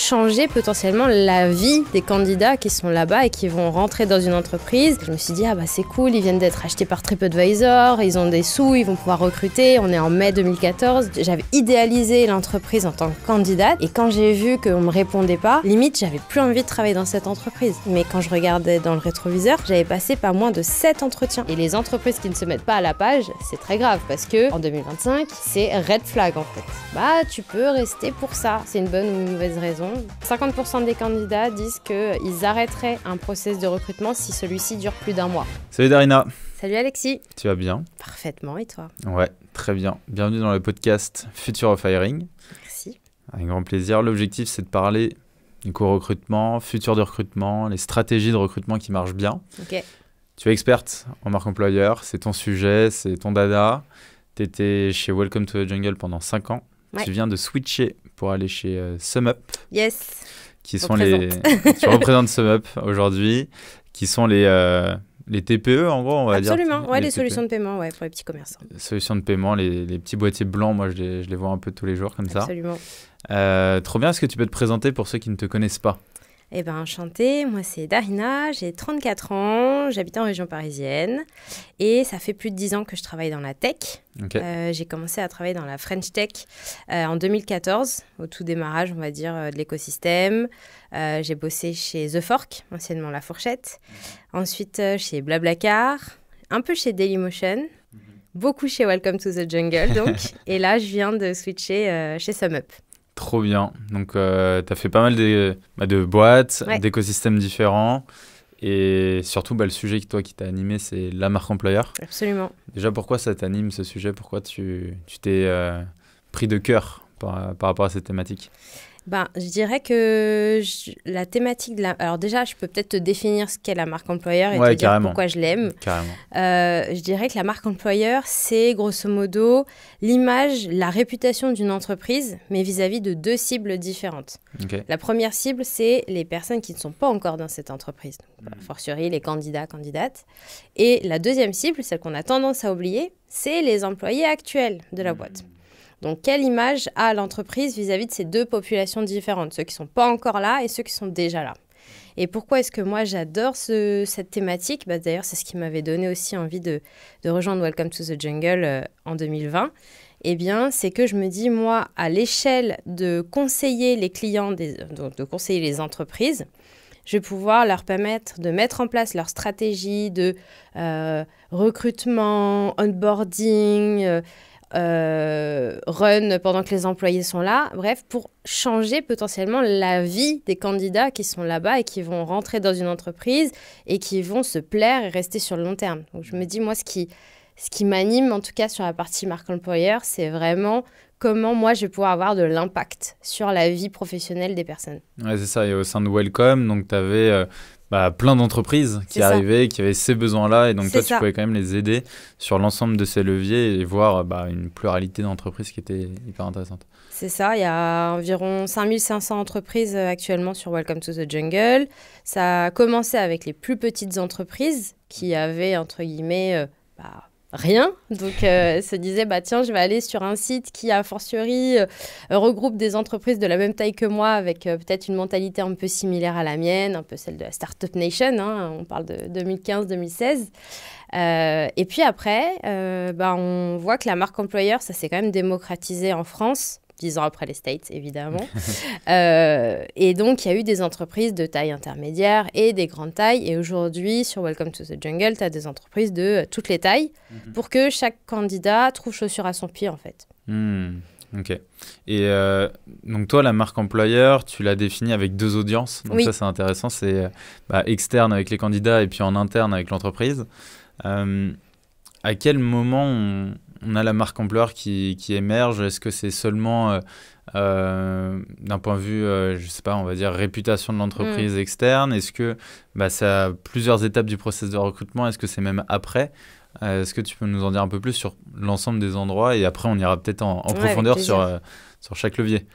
changer potentiellement la vie des candidats qui sont là-bas et qui vont rentrer dans une entreprise. Je me suis dit, ah bah c'est cool, ils viennent d'être achetés par TripAdvisor, ils ont des sous, ils vont pouvoir recruter. On est en mai 2014. J'avais idéalisé l'entreprise en tant que candidate et quand j'ai vu qu'on me répondait pas, limite j'avais plus envie de travailler dans cette entreprise. Mais quand je regardais dans le rétroviseur, j'avais passé pas moins de 7 entretiens. Et les entreprises qui ne se mettent pas à la page, c'est très grave parce que en 2025, c'est red flag en fait. Bah tu peux rester pour ça. C'est une bonne ou une mauvaise raison. 50% des candidats disent qu'ils arrêteraient un process de recrutement si celui-ci dure plus d'1 mois. Salut Darina. Salut Alexis. Tu vas bien? Parfaitement, et toi? Ouais, très bien. Bienvenue dans le podcast Future of Hiring. Merci. Avec grand plaisir. L'objectif, c'est de parler du co-recrutement, futur de recrutement, les stratégies de recrutement qui marchent bien. Ok. Tu es experte en marque employeur, c'est ton sujet, c'est ton dada. Tu étais chez Welcome to the Jungle pendant 5 ans. Ouais. Tu viens de switcher pour aller chez SumUp. Yes. Qui sont tu représentes SumUp aujourd'hui, qui sont les TPE en gros, on va dire. Absolument, ouais, les solutions de paiement, ouais, pour les petits commerçants. Solutions de paiement, les petits boîtiers blancs, moi je les vois un peu tous les jours comme ça. Absolument. Trop bien, est-ce que tu peux te présenter pour ceux qui ne te connaissent pas? Eh bien, enchantée, moi c'est Darina, j'ai 34 ans, j'habite en région parisienne et ça fait plus de 10 ans que je travaille dans la tech. Okay. J'ai commencé à travailler dans la French Tech en 2014, au tout démarrage, on va dire, de l'écosystème. J'ai bossé chez The Fork, anciennement La Fourchette, ensuite chez Blablacar, un peu chez Dailymotion, beaucoup chez Welcome to the Jungle, donc, et là je viens de switcher chez SumUp. Trop bien. Donc, tu as fait pas mal de boîtes, ouais, d'écosystèmes différents. Et surtout, le sujet qui t'a animé, c'est la marque employeur. Absolument. Déjà, pourquoi ça t'anime, ce sujet? Pourquoi tu t'es pris de cœur par rapport à cette thématique? Je dirais que la thématique de Alors déjà, je peux peut-être te définir ce qu'est la marque employeur et te dire pourquoi je l'aime. Carrément. Je dirais que la marque employeur, c'est grosso modo l'image, la réputation d'une entreprise, mais vis-à-vis de 2 cibles différentes. Okay. La première cible, c'est les personnes qui ne sont pas encore dans cette entreprise. A fortiori, les candidats, candidates. Et la deuxième cible, celle qu'on a tendance à oublier, c'est les employés actuels de la boîte. Donc, quelle image a l'entreprise vis-à-vis de ces 2 populations différentes, ceux qui ne sont pas encore là et ceux qui sont déjà là? Et pourquoi est-ce que moi, j'adore cette thématique? D'ailleurs, c'est ce qui m'avait donné aussi envie de rejoindre Welcome to the Jungle en 2020. Eh bien, c'est que je me dis, moi, à l'échelle de conseiller les clients, de conseiller les entreprises, je vais pouvoir leur permettre de mettre en place leur stratégie de recrutement, onboarding, run pendant que les employés sont là, bref, pour changer potentiellement la vie des candidats qui sont là-bas et qui vont rentrer dans une entreprise et qui vont se plaire et rester sur le long terme. Donc je me dis, moi, ce qui m'anime, en tout cas sur la partie marque employeur, c'est vraiment comment moi je vais pouvoir avoir de l'impact sur la vie professionnelle des personnes. Ouais, c'est ça, et au sein de Welcome, donc tu avais plein d'entreprises qui arrivaient, qui avaient ces besoins-là, et donc toi, tu pouvais quand même les aider sur l'ensemble de ces leviers et voir une pluralité d'entreprises qui était hyper intéressante. C'est ça, il y a environ 5500 entreprises actuellement sur Welcome to the Jungle. Ça a commencé avec les plus petites entreprises qui avaient, entre guillemets, rien. Donc, se disait, tiens, je vais aller sur un site qui, a fortiori, regroupe des entreprises de la même taille que moi, avec peut-être une mentalité un peu similaire à la mienne, un peu celle de la Startup Nation. On parle de 2015-2016. Et puis après, on voit que la marque employeur, ça s'est quand même démocratisé en France. 10 ans après les States, évidemment. Et donc, il y a eu des entreprises de taille intermédiaire et des grandes tailles. Et aujourd'hui, sur Welcome to the Jungle, tu as des entreprises de toutes les tailles pour que chaque candidat trouve chaussure à son pied, en fait. Ok. Et donc, toi, la marque employeur, tu l'as définie avec 2 audiences. Donc, ça, c'est intéressant. C'est externe avec les candidats et puis en interne avec l'entreprise. À quel moment on a la marque employeur qui émerge? Est-ce que c'est seulement d'un point de vue, je sais pas, on va dire réputation de l'entreprise externe? Est-ce que c'est à plusieurs étapes du process de recrutement? Est-ce que c'est même après? Est-ce que tu peux nous en dire un peu plus sur l'ensemble des endroits? Et après, on ira peut-être en profondeur sur chaque levier.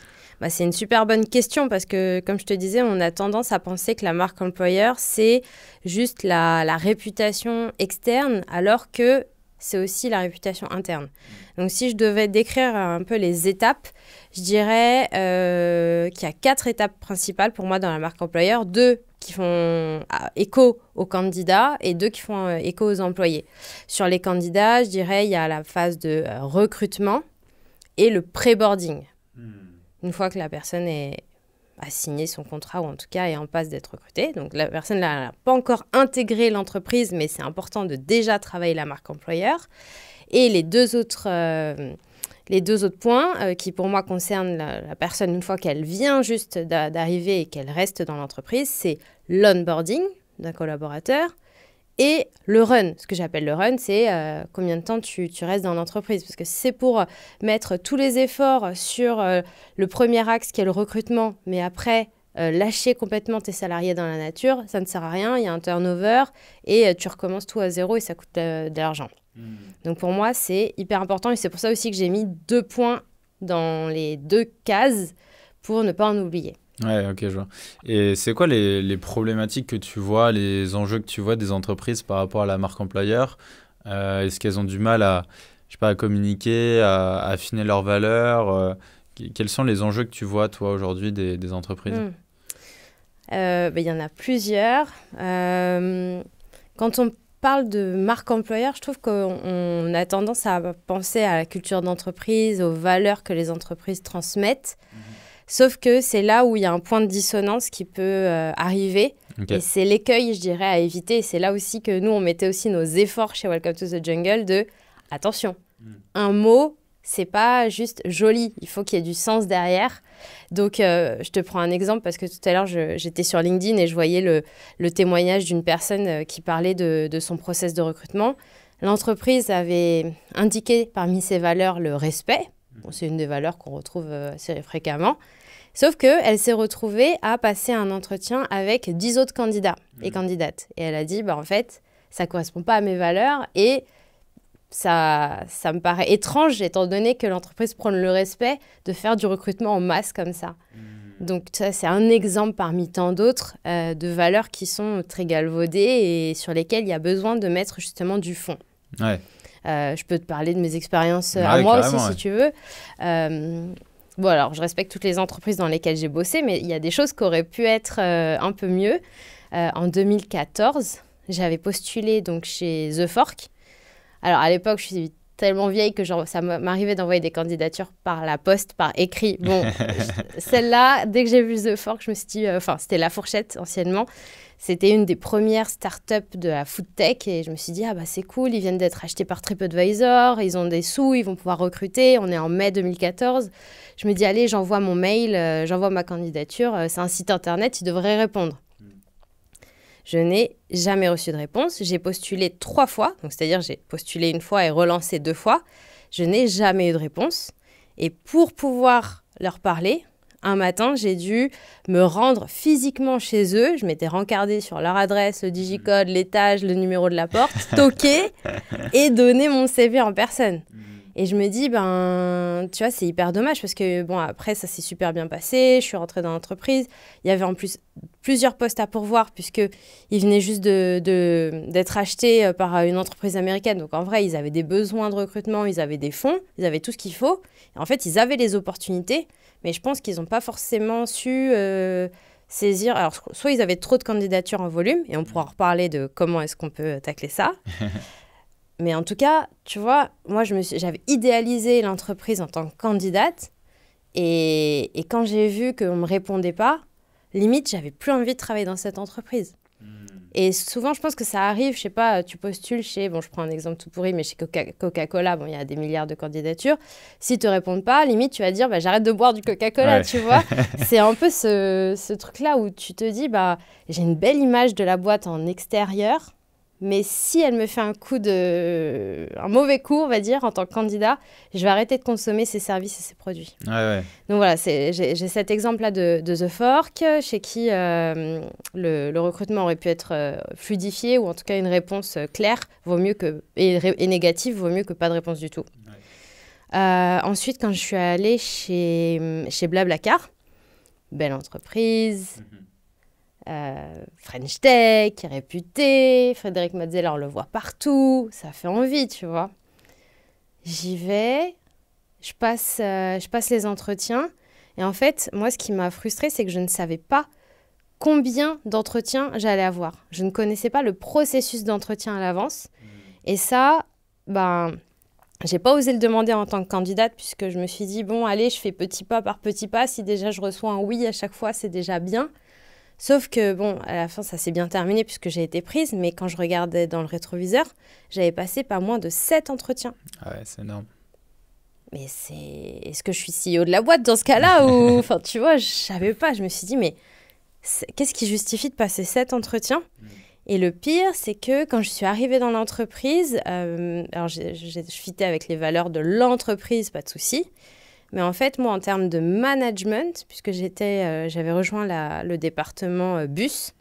C'est une super bonne question parce que, comme je te disais, on a tendance à penser que la marque employeur, c'est juste la réputation externe, alors que c'est aussi la réputation interne. Donc, si je devais décrire un peu les étapes, je dirais qu'il y a 4 étapes principales pour moi dans la marque employeur. 2 qui font écho aux candidats et 2 qui font écho aux employés. Sur les candidats, je dirais il y a la phase de recrutement et le pré-boarding. Une fois que la personne a signé son contrat ou en tout cas est en passe d'être recrutée. Donc la personne n'a pas encore intégré l'entreprise, mais c'est important de déjà travailler la marque employeur. Et les deux autres points qui pour moi concernent la personne une fois qu'elle vient juste d'arriver et qu'elle reste dans l'entreprise, c'est l'onboarding d'un collaborateur et le run. Ce que j'appelle le run, c'est combien de temps tu restes dans l'entreprise. Parce que si c'est pour mettre tous les efforts sur le premier axe qui est le recrutement, mais après lâcher complètement tes salariés dans la nature, ça ne sert à rien, il y a un turnover et tu recommences tout à zéro et ça coûte de l'argent. Donc pour moi, c'est hyper important et c'est pour ça aussi que j'ai mis 2 points dans les 2 cases pour ne pas en oublier. Ouais, ok, je vois. Et c'est quoi les problématiques que tu vois, les enjeux que tu vois des entreprises par rapport à la marque employeur? Est-ce qu'elles ont du mal à, je sais pas, à communiquer, à affiner leurs valeurs? Quels sont les enjeux que tu vois, toi, aujourd'hui, des entreprises? Y en a plusieurs. Quand on parle de marque employeur, je trouve qu'on a tendance à penser à la culture d'entreprise, aux valeurs que les entreprises transmettent. Sauf que c'est là où il y a un point de dissonance qui peut arriver. Okay. Et c'est l'écueil, je dirais, à éviter. Et c'est là aussi que nous, on mettait aussi nos efforts chez Welcome to the Jungle de « Attention, un mot, c'est pas juste joli. Il faut qu'il y ait du sens derrière. » Donc, je te prends un exemple parce que tout à l'heure, j'étais sur LinkedIn et je voyais le témoignage d'une personne qui parlait de son process de recrutement. L'entreprise avait indiqué parmi ses valeurs le respect. Bon, c'est une des valeurs qu'on retrouve assez fréquemment. Sauf qu'elle s'est retrouvée à passer un entretien avec 10 autres candidats et candidates. Et elle a dit, en fait, ça ne correspond pas à mes valeurs et ça me paraît étrange étant donné que l'entreprise prône le respect de faire du recrutement en masse comme ça. Donc ça, c'est un exemple parmi tant d'autres de valeurs qui sont très galvaudées et sur lesquelles il y a besoin de mettre justement du fond. Ouais. Je peux te parler de mes expériences à moi aussi, si tu veux. Bon, alors, je respecte toutes les entreprises dans lesquelles j'ai bossé, mais il y a des choses qui auraient pu être un peu mieux. En 2014, j'avais postulé donc, chez The Fork. Alors, à l'époque, je suis tellement vieille que ça m'arrivait d'envoyer des candidatures par la poste, par écrit. Bon, celle-là, dès que j'ai vu The Fork, je me suis dit... c'était La Fourchette, anciennement. C'était une des premières startups de la food tech et je me suis dit, c'est cool, ils viennent d'être achetés par TripAdvisor, ils ont des sous, ils vont pouvoir recruter. On est en mai 2014. Je me dis, allez, j'envoie mon mail, j'envoie ma candidature. C'est un site internet, ils devraient répondre. Je n'ai jamais reçu de réponse. J'ai postulé 3 fois, donc c'est-à-dire j'ai postulé 1 fois et relancé 2 fois. Je n'ai jamais eu de réponse. Et pour pouvoir leur parler... Un matin, j'ai dû me rendre physiquement chez eux. Je m'étais rencardée sur leur adresse, le digicode, l'étage, le numéro de la porte, toquer et donner mon CV en personne. Et je me dis, tu vois, c'est hyper dommage parce que, après, ça s'est super bien passé. Je suis rentrée dans l'entreprise. Il y avait en plus plusieurs postes à pourvoir puisqu'ils venaient juste d'être achetés par une entreprise américaine. Donc, en vrai, ils avaient des besoins de recrutement, ils avaient des fonds, ils avaient tout ce qu'il faut. Et en fait, ils avaient les opportunités. Mais je pense qu'ils n'ont pas forcément su saisir... Alors, soit ils avaient trop de candidatures en volume, et on pourra reparler de comment est-ce qu'on peut tacler ça. Mais en tout cas, tu vois, moi, j'avais idéalisé l'entreprise en tant que candidate. Et quand j'ai vu qu'on ne me répondait pas, limite, j'avais plus envie de travailler dans cette entreprise. Et souvent, je pense que ça arrive, je sais pas, tu postules chez, je prends un exemple tout pourri, mais chez Coca-Cola, il y a des milliards de candidatures. S'ils te répondent pas, limite, tu vas dire, j'arrête de boire du Coca-Cola, tu vois. C'est un peu ce truc-là où tu te dis, j'ai une belle image de la boîte en extérieur, mais si elle me fait un mauvais coup, on va dire, en tant que candidat, je vais arrêter de consommer ses services et ses produits. Ouais. Donc voilà, j'ai cet exemple-là de The Fork, chez qui le recrutement aurait pu être fluidifié, ou en tout cas une réponse claire vaut mieux et négative vaut mieux que pas de réponse du tout. Ouais. Ensuite, quand je suis allée chez Blablacar, belle entreprise, French Tech, qui est réputé. Frédéric Metzeler, on le voit partout. Ça fait envie, tu vois. J'y vais, je passe les entretiens. Et en fait, moi, ce qui m'a frustrée, c'est que je ne savais pas combien d'entretiens j'allais avoir. Je ne connaissais pas le processus d'entretien à l'avance. Et ça, j'ai pas osé le demander en tant que candidate puisque je me suis dit, bon, allez, je fais petit pas par petit pas. Si déjà je reçois un oui à chaque fois, c'est déjà bien. Sauf que, bon, à la fin, ça s'est bien terminé puisque j'ai été prise. Mais quand je regardais dans le rétroviseur, j'avais passé pas moins de 7 entretiens. Ah ouais, c'est énorme. Mais est-ce que je suis CEO de la boîte dans ce cas-là ou... Enfin, tu vois, je savais pas. Je me suis dit, mais qu'est-ce qui justifie de passer 7 entretiens ? Et le pire, c'est que quand je suis arrivée dans l'entreprise, alors je fitais avec les valeurs de l'entreprise, pas de souci. Mais en fait, moi, en termes de management, puisque j'avais rejoint le département bus,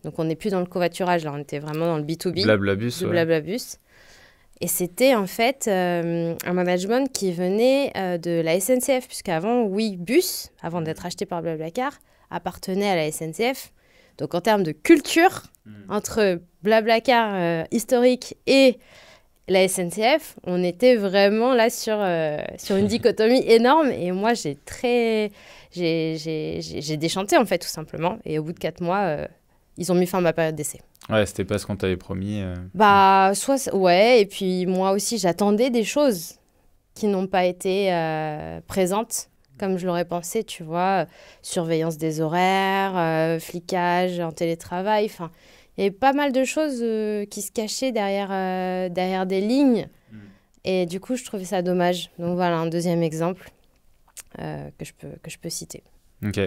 donc on n'est plus dans le covoiturage, là, on était vraiment dans le B2B. Blablabus, ouais. Blablabus. Et c'était en fait un management qui venait de la SNCF, puisqu'avant, Bus, avant d'être acheté par Blablacar, appartenait à la SNCF. Donc en termes de culture, entre Blablacar historique et la SNCF, on était vraiment là sur une dichotomie énorme. Et moi, j'ai déchanté, en fait, tout simplement. Et au bout de 4 mois, ils ont mis fin à ma période d'essai. Ouais, c'était pas ce qu'on t'avait promis. Ouais, et puis moi aussi, j'attendais des choses qui n'ont pas été présentes comme je l'aurais pensé, tu vois. Surveillance des horaires, flicage en télétravail, enfin, il y avait pas mal de choses qui se cachaient derrière des lignes. Et du coup, je trouvais ça dommage. Donc voilà, un deuxième exemple que je peux citer. Ok.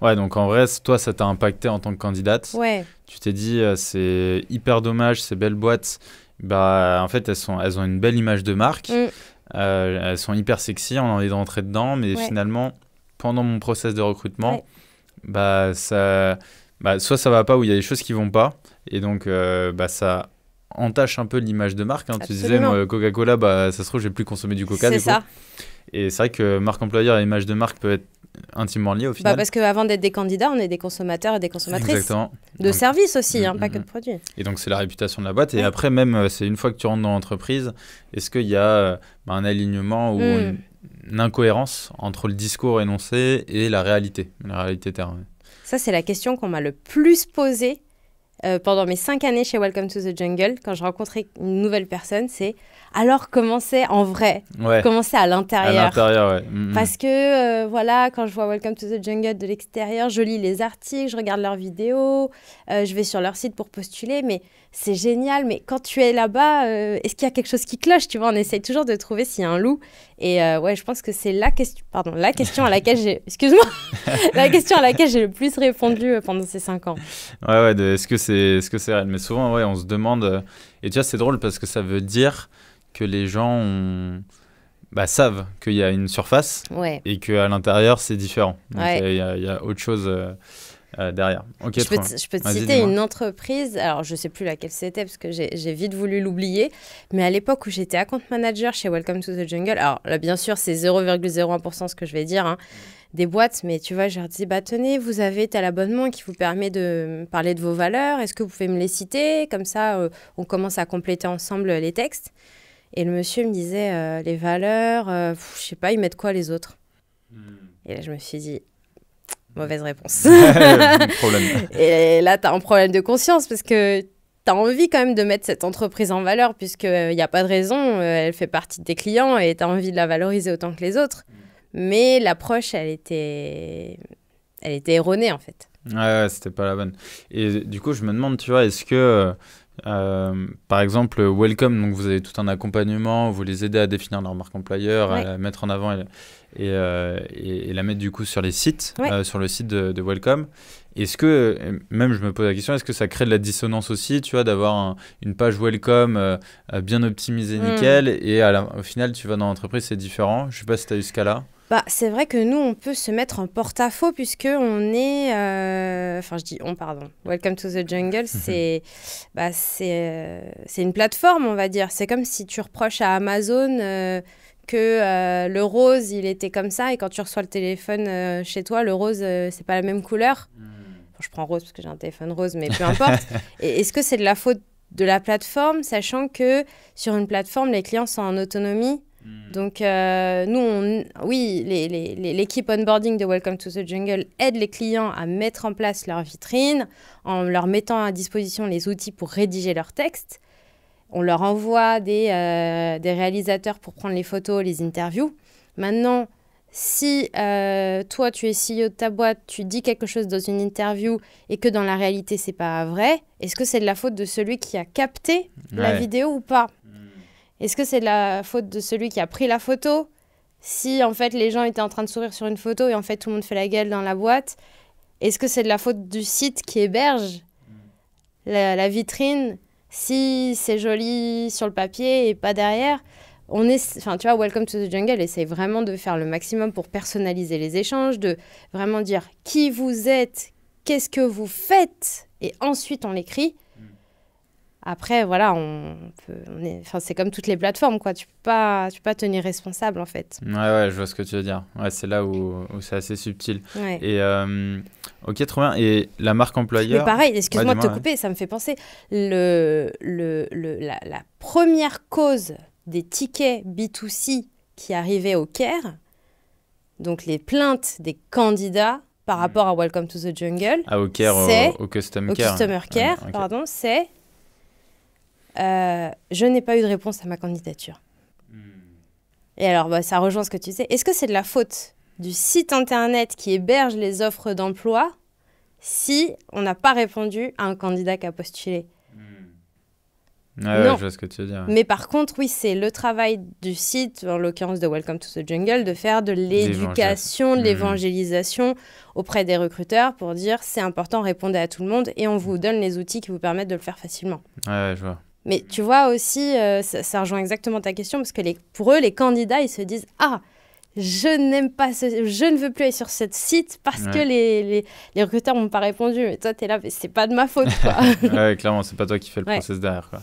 Ouais, donc en vrai, toi, ça t'a impacté en tant que candidate. Ouais. Tu t'es dit, c'est hyper dommage, ces belles boîtes, en fait, elles ont une belle image de marque. Elles sont hyper sexy, on a envie de rentrer dedans, mais finalement, pendant mon process de recrutement, soit ça va pas ou il y a des choses qui vont pas. Et donc, ça entache un peu l'image de marque. Hein. Tu disais, moi, Coca-Cola, ça se trouve, je vais plus consommer du Coca. C'est ça. Et c'est vrai que marque employeur et image de marque peuvent être intimement liés au final. Parce qu'avant d'être des candidats, on est des consommateurs et des consommatrices. Exactement. De services aussi, pas que de produits. Et donc, c'est la réputation de la boîte. Et après, même, c'est une fois que tu rentres dans l'entreprise, est-ce qu'il y a un alignement ou une incohérence entre le discours énoncé et la réalité terrain? Ça, c'est la question qu'on m'a le plus posée pendant mes 5 années chez Welcome to the Jungle. Quand je rencontrais une nouvelle personne, c'est alors comment c'est en vrai, comment c'est à l'intérieur. À l'intérieur, ouais. Parce que voilà, quand je vois Welcome to the Jungle de l'extérieur, je lis les articles, je regarde leurs vidéos, je vais sur leur site pour postuler, mais c'est génial. Mais quand tu es là-bas, est-ce qu'il y a quelque chose qui cloche? Tu vois, on essaye toujours de trouver s'il y a un loup. Et je pense que c'est la question à laquelle j'ai... Excuse-moi. La question à laquelle j'ai le plus répondu pendant ces 5 ans. Ouais, est-ce que c'est réel? Mais souvent, on se demande... Et tu vois, c'est drôle parce que ça veut dire que les gens savent qu'il y a une surface et qu'à l'intérieur, c'est différent. Donc, il y a autre chose derrière. Okay, je peux te citer une entreprise, alors je ne sais plus laquelle c'était parce que j'ai vite voulu l'oublier, mais à l'époque où j'étais account manager chez Welcome to the Jungle, alors là, bien sûr, c'est 0,01% ce que je vais dire, des boîtes, mais tu vois, je leur dis, tenez, vous avez tel abonnement qui vous permet de parler de vos valeurs, est-ce que vous pouvez me les citer? Comme ça, on commence à compléter ensemble les textes. Et le monsieur me disait, les valeurs, je sais pas, ils mettent quoi les autres? Et là, je me suis dit, mauvaise réponse. Problème. Et là, tu as un problème de conscience parce que tu as envie quand même de mettre cette entreprise en valeur puisqu'il n'y a pas de raison, elle fait partie de tes clients et tu as envie de la valoriser autant que les autres. Mais l'approche, elle était erronée en fait. Ouais, c'était pas la bonne. Et du coup, je me demande, tu vois, est-ce que... par exemple, Welcome, donc vous avez tout un accompagnement, vous les aidez à définir leur marque employeur, à la mettre en avant et la mettre du coup sur les sites, sur le site de Welcome. Est-ce que, même je me pose la question, est-ce que ça crée de la dissonance aussi, tu vois, d'avoir une page Welcome bien optimisée, nickel, et au final, tu vas dans l'entreprise, c'est différent. Je sais pas si tu as eu ce cas-là. C'est vrai que nous, on peut se mettre en porte-à-faux puisqu'on est... Welcome to the Jungle, c'est une plateforme, on va dire. C'est comme si tu reproches à Amazon que le rose, il était comme ça et quand tu reçois le téléphone chez toi, le rose, c'est pas la même couleur. je prends rose parce que j'ai un téléphone rose, mais peu importe. Et est-ce que c'est de la faute de la plateforme, sachant que sur une plateforme, les clients sont en autonomie? Donc, oui, l'équipe onboarding de Welcome to the Jungle aide les clients à mettre en place leur vitrine en leur mettant à disposition les outils pour rédiger leur texte. On leur envoie des réalisateurs pour prendre les photos, les interviews. Maintenant, si toi, tu es CEO de ta boîte, tu dis quelque chose dans une interview et que dans la réalité, c'est pas vrai, est-ce que c'est de la faute de celui qui a capté la vidéo ou pas? Est-ce que c'est de la faute de celui qui a pris la photo? Si, en fait, les gens étaient en train de sourire sur une photo et en fait, tout le monde fait la gueule dans la boîte, est-ce que c'est de la faute du site qui héberge la vitrine? Si c'est joli sur le papier et pas derrière, tu vois, Welcome to the Jungle essaye vraiment de faire le maximum pour personnaliser les échanges, de vraiment dire qui vous êtes, qu'est-ce que vous faites, et ensuite on l'écrit. Après, voilà, c'est comme toutes les plateformes, quoi. Tu peux pas tenir responsable, en fait. Ouais, je vois ce que tu veux dire. Ouais, c'est là où c'est assez subtil. Ouais. Et ok, trop bien. Et la marque employeur... Mais pareil, excuse-moi de te couper, ça me fait penser. La première cause des tickets B2C qui arrivaient au CARE, donc les plaintes des candidats par rapport à Welcome to the Jungle... au CARE, au Customer Care. Au Customer Care, okay. Pardon, c'est... je n'ai pas eu de réponse à ma candidature. Et alors, ça rejoint ce que tu disais. Est-ce que c'est de la faute du site internet qui héberge les offres d'emploi si on n'a pas répondu à un candidat qui a postulé? Non. Je vois ce que tu veux dire. Mais par contre, oui, c'est le travail du site, en l'occurrence de Welcome to the Jungle, de faire de l'éducation, de l'évangélisation auprès des recruteurs pour dire c'est important, répondez à tout le monde et on vous donne les outils qui vous permettent de le faire facilement. Ouais, je vois. Mais tu vois aussi, ça rejoint exactement ta question, parce que pour eux, les candidats, ils se disent « Ah, je ne veux plus aller sur ce site parce que les recruteurs m'ont pas répondu. » Mais toi, tu es là, mais c'est pas de ma faute, quoi. Ouais, clairement, c'est pas toi qui fais le process derrière, quoi.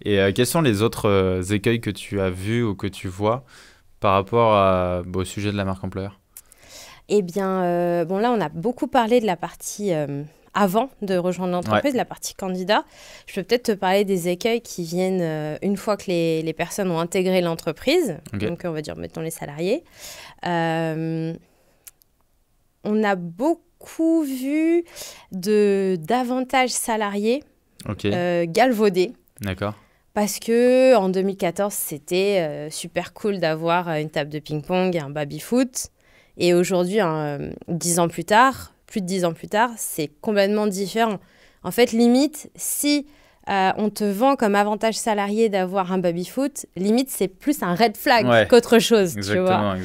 Et quels sont les autres écueils que tu as vus ou que tu vois par rapport au sujet de la marque employeur? Eh bien, là, on a beaucoup parlé de la partie... avant de rejoindre l'entreprise, la partie candidat. Je peux peut-être te parler des écueils qui viennent une fois que les personnes ont intégré l'entreprise. Okay. Donc, on va dire, mettons les salariés. On a beaucoup vu d'avantages salariés galvaudés. D'accord. Parce qu'en 2014, c'était super cool d'avoir une table de ping-pong et un baby-foot. Et aujourd'hui, 10 ans plus tard, plus de 10 ans plus tard, c'est complètement différent. En fait, limite, si on te vend comme avantage salarié d'avoir un baby-foot, limite, c'est plus un red flag qu'autre chose. Exactement.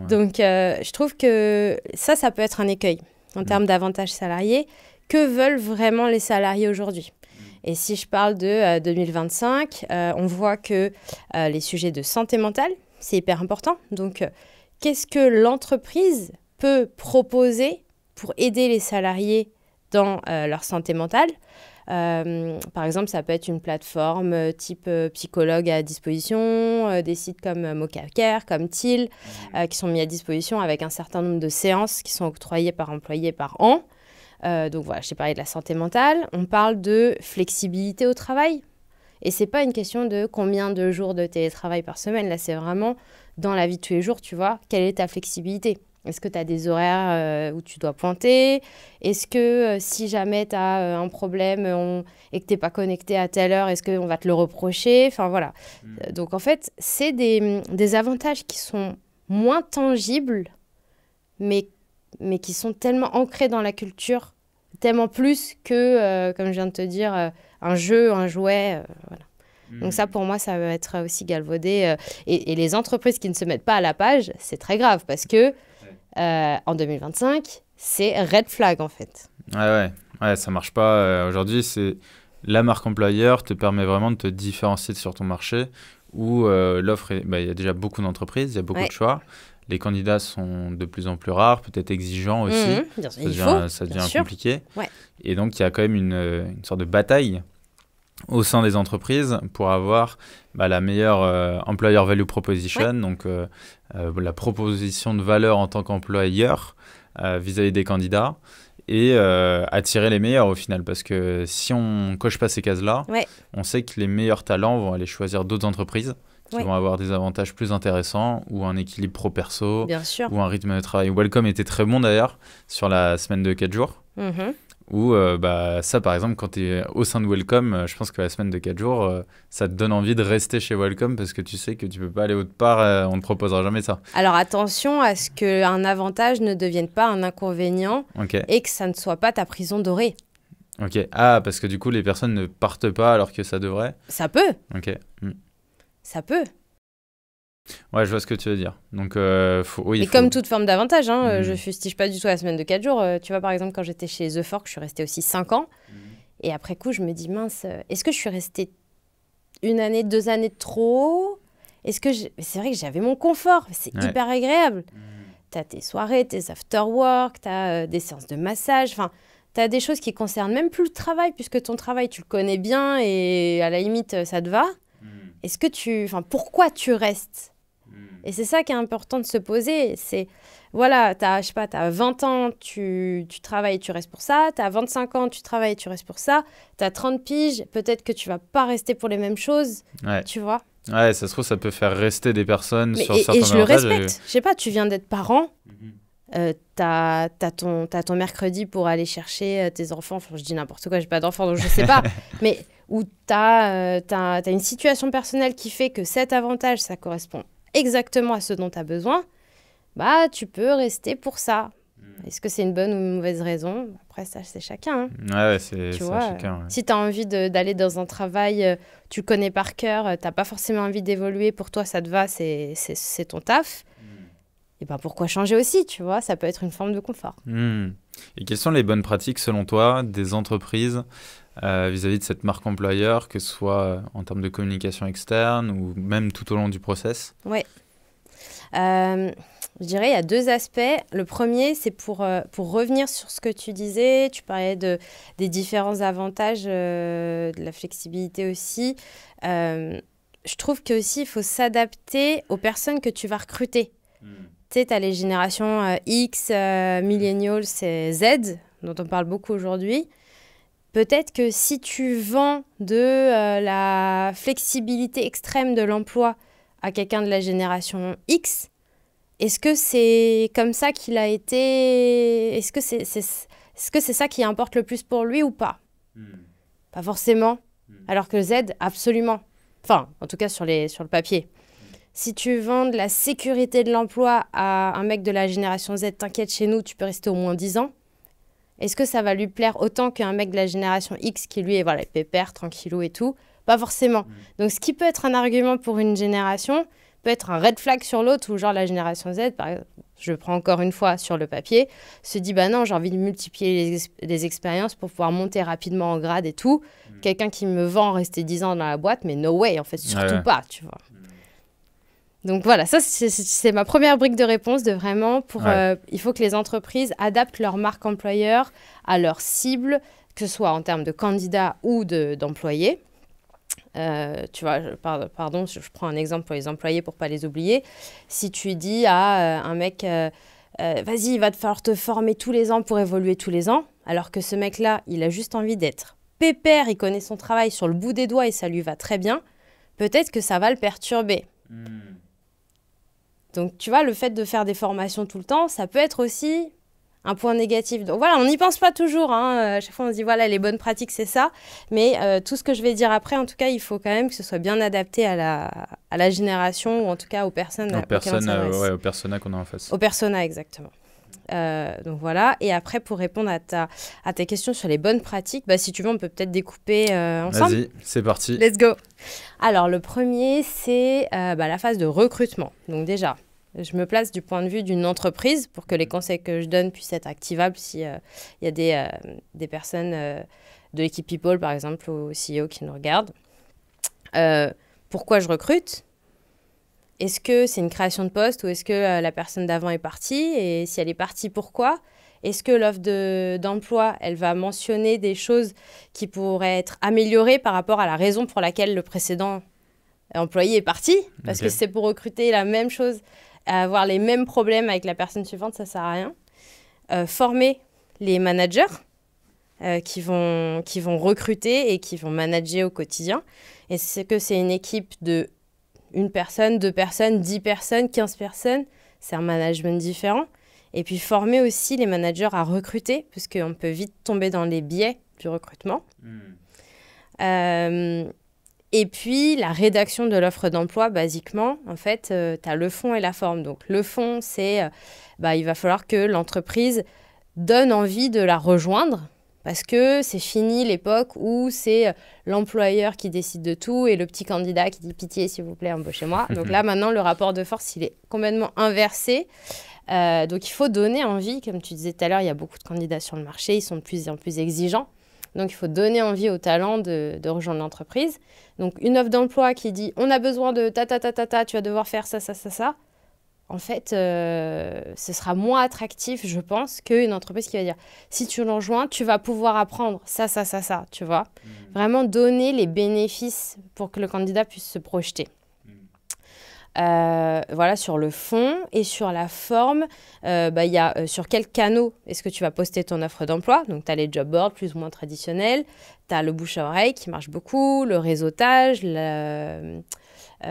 Donc, je trouve que ça peut être un écueil en termes d'avantages salariés. Que veulent vraiment les salariés aujourd'hui? Et si je parle de 2025, on voit que les sujets de santé mentale, c'est hyper important. Donc, qu'est-ce que l'entreprise peut proposer pour aider les salariés dans leur santé mentale? Par exemple, ça peut être une plateforme type psychologue à disposition, des sites comme Mocacare, comme Till, qui sont mis à disposition avec un certain nombre de séances qui sont octroyées par employé par an. Donc voilà, j'ai parlé de la santé mentale. On parle de flexibilité au travail. Et ce n'est pas une question de combien de jours de télétravail par semaine. Là, c'est vraiment dans la vie de tous les jours, tu vois, quelle est ta flexibilité? Est-ce que tu as des horaires où tu dois pointer? Est-ce que si jamais tu as un problème et que tu n'es pas connecté à telle heure, est-ce qu'on va te le reprocher? Enfin, voilà. Donc, en fait, c'est des avantages qui sont moins tangibles, mais qui sont tellement ancrés dans la culture, tellement plus que, comme je viens de te dire, un jeu, un jouet. Voilà. Donc ça, pour moi, ça va être aussi galvaudé. Et les entreprises qui ne se mettent pas à la page, c'est très grave parce que en 2025, c'est red flag en fait. Ouais, ça marche pas. Aujourd'hui, la marque employeur te permet vraiment de te différencier sur ton marché où l'offre, il y a déjà beaucoup d'entreprises, il y a beaucoup de choix. Les candidats sont de plus en plus rares, peut-être exigeants aussi. Ça devient compliqué. Ouais. Et donc, il y a quand même une sorte de bataille au sein des entreprises pour avoir la meilleure employer value proposition, donc la proposition de valeur en tant qu'employeur vis-à-vis des candidats. et attirer les meilleurs au final. Parce que si on coche pas ces cases-là, on sait que les meilleurs talents vont aller choisir d'autres entreprises qui vont avoir des avantages plus intéressants ou un équilibre pro-perso ou un rythme de travail. Welcome était très bon d'ailleurs sur la semaine de 4 jours. Où ça, par exemple, quand tu es au sein de Welcome, je pense que la semaine de 4 jours, ça te donne envie de rester chez Welcome parce que tu sais que tu peux pas aller autre part, on ne te proposera jamais ça. Alors attention à ce qu'un avantage ne devienne pas un inconvénient et que ça ne soit pas ta prison dorée. Ok. Ah, parce que du coup, les personnes ne partent pas alors que ça devrait. Ça peut. Ok. Ça peut. Ouais, je vois ce que tu veux dire. Donc, comme toute forme d'avantage, je fustige pas du tout la semaine de 4 jours. Tu vois, par exemple, quand j'étais chez The Fork, je suis restée aussi 5 ans. Et après coup, je me dis, mince, est-ce que je suis restée 1 année, 2 années de trop? C'est vrai que j'avais mon confort. C'est hyper agréable. T'as tes soirées, tes after-work, t'as des séances de massage. Enfin, t'as des choses qui concernent même plus le travail, puisque ton travail, tu le connais bien et à la limite, ça te va. Pourquoi tu restes? Et c'est ça qui est important de se poser. C'est, voilà, t'as 20 ans, tu travailles, tu restes pour ça. T'as 25 ans, tu travailles, tu restes pour ça. T'as 30 piges, peut-être que tu vas pas rester pour les mêmes choses, tu vois. Ouais, ça se trouve, ça peut faire rester des personnes sur certains avantages. Et je le respecte. Et... Je sais pas, tu viens d'être parent, t'as ton mercredi pour aller chercher tes enfants. Enfin, je dis n'importe quoi, j'ai pas d'enfants, donc je sais pas. Mais où t'as une situation personnelle qui fait que cet avantage, ça correspond exactement à ce dont tu as besoin, bah tu peux rester pour ça. Est-ce que c'est une bonne ou une mauvaise raison? Après, ça, c'est chacun. Ouais, c'est chacun. Ouais. Si tu as envie d'aller dans un travail, tu connais par cœur, tu n'as pas forcément envie d'évoluer, pour toi, ça te va, c'est ton taf. Et ben pourquoi changer aussi, tu vois? Ça peut être une forme de confort. Et quelles sont les bonnes pratiques, selon toi, des entreprises vis-à-vis de cette marque employeur, que ce soit en termes de communication externe ou même tout au long du process? Ouais. Je dirais il y a 2 aspects. Le premier, c'est pour revenir sur ce que tu disais. Tu parlais des différents avantages, de la flexibilité aussi. Je trouve qu'aussi, il faut s'adapter aux personnes que tu vas recruter. Tu sais, tu as les générations X, millennials et Z, dont on parle beaucoup aujourd'hui. Peut-être que si tu vends de la flexibilité extrême de l'emploi à quelqu'un de la génération X, est-ce que c'est comme ça qu'il a été... Est-ce que c'est ça qui importe le plus pour lui ou pas? Pas forcément. Alors que Z, absolument. Enfin, en tout cas sur le papier. Si tu vends de la sécurité de l'emploi à un mec de la génération Z, t'inquiète, chez nous, tu peux rester au moins 10 ans. Est-ce que ça va lui plaire autant qu'un mec de la génération X qui, lui, est pépère, tranquillou et tout? Pas forcément. Donc, ce qui peut être un argument pour une génération peut être un red flag sur l'autre, où genre la génération Z, par exemple, je prends encore une fois sur le papier, se dit bah non, j'ai envie de multiplier les expériences pour pouvoir monter rapidement en grade et tout. Quelqu'un qui me vend rester 10 ans dans la boîte, mais no way, en fait, surtout pas, tu vois. Donc voilà, ça c'est ma première brique de réponse de vraiment il faut que les entreprises adaptent leur marque employeur à leur cible, que ce soit en termes de candidats ou d'employés. Tu vois, je prends un exemple pour les employés pour pas les oublier. Si tu dis à un mec, vas-y, il va te falloir te former tous les ans pour évoluer tous les ans, alors que ce mec-là, il a juste envie d'être pépère, il connaît son travail sur le bout des doigts et ça lui va très bien, peut-être que ça va le perturber. Donc, tu vois, le fait de faire des formations tout le temps, ça peut être aussi un point négatif. Donc voilà, on n'y pense pas toujours. À chaque fois, on se dit, voilà, les bonnes pratiques, c'est ça. Mais tout ce que je vais dire après, en tout cas, il faut quand même que ce soit bien adapté à la génération, ou en tout cas aux personnes. Aux personas qu'on a en face. Aux personas, exactement. Donc voilà. Et après, pour répondre à ta question sur les bonnes pratiques, bah, si tu veux, on peut peut-être découper ensemble. Vas-y, c'est parti. Let's go. Alors, le premier, c'est la phase de recrutement. Donc déjà, je me place du point de vue d'une entreprise pour que les conseils que je donne puissent être activables s'il y a des personnes de l'équipe People, par exemple, ou CEO qui nous regardent. Pourquoi je recrute ? Est-ce que c'est une création de poste ou est-ce que la personne d'avant est partie? Et si elle est partie, pourquoi? Est-ce que l'offre d'emploi, elle va mentionner des choses qui pourraient être améliorées par rapport à la raison pour laquelle le précédent employé est parti? Parce que c'est pour recruter la même chose, avoir les mêmes problèmes avec la personne suivante, ça ne sert à rien. Former les managers qui vont recruter et qui vont manager au quotidien. Et c'est que c'est une équipe de 1 personne, 2 personnes, 10 personnes, 15 personnes. C'est un management différent. Et puis former aussi les managers à recruter, parce qu'on peut vite tomber dans les biais du recrutement. Et puis la rédaction de l'offre d'emploi, basiquement, en fait, tu as le fond et la forme. Donc le fond, c'est il va falloir que l'entreprise donne envie de la rejoindre, parce que c'est fini l'époque où c'est l'employeur qui décide de tout et le petit candidat qui dit « Pitié, s'il vous plaît, embauchez-moi ». Donc là, maintenant, le rapport de force, il est complètement inversé. Donc, il faut donner envie. Comme tu disais tout à l'heure, il y a beaucoup de candidats sur le marché. Ils sont de plus en plus exigeants. Donc, il faut donner envie aux talents de rejoindre l'entreprise. Donc, une offre d'emploi qui dit « On a besoin de ta, tu vas devoir faire ça, ça, ça, ça ». En fait, ce sera moins attractif, je pense, qu'une entreprise qui va dire « Si tu le rejoins, tu vas pouvoir apprendre ça, ça, ça, ça », tu vois. Vraiment donner les bénéfices pour que le candidat puisse se projeter. Voilà, sur le fond et sur la forme, y a sur quels canaux est-ce que tu vas poster ton offre d'emploi. Donc, tu as les job boards plus ou moins traditionnels, tu as le bouche à oreille qui marche beaucoup, le réseautage,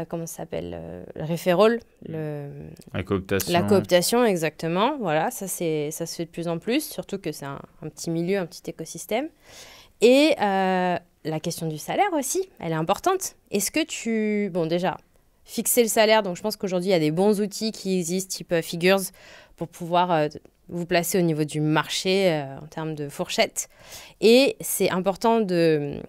comment ça s'appelle, le referral, la cooptation. La cooptation, exactement. Voilà, ça se fait de plus en plus, surtout que c'est un petit milieu, un petit écosystème. Et la question du salaire aussi, elle est importante. Est-ce que bon, déjà, fixer le salaire, donc je pense qu'aujourd'hui, il y a des bons outils qui existent, type Figures, pour pouvoir vous placer au niveau du marché en termes de fourchette. Et c'est important de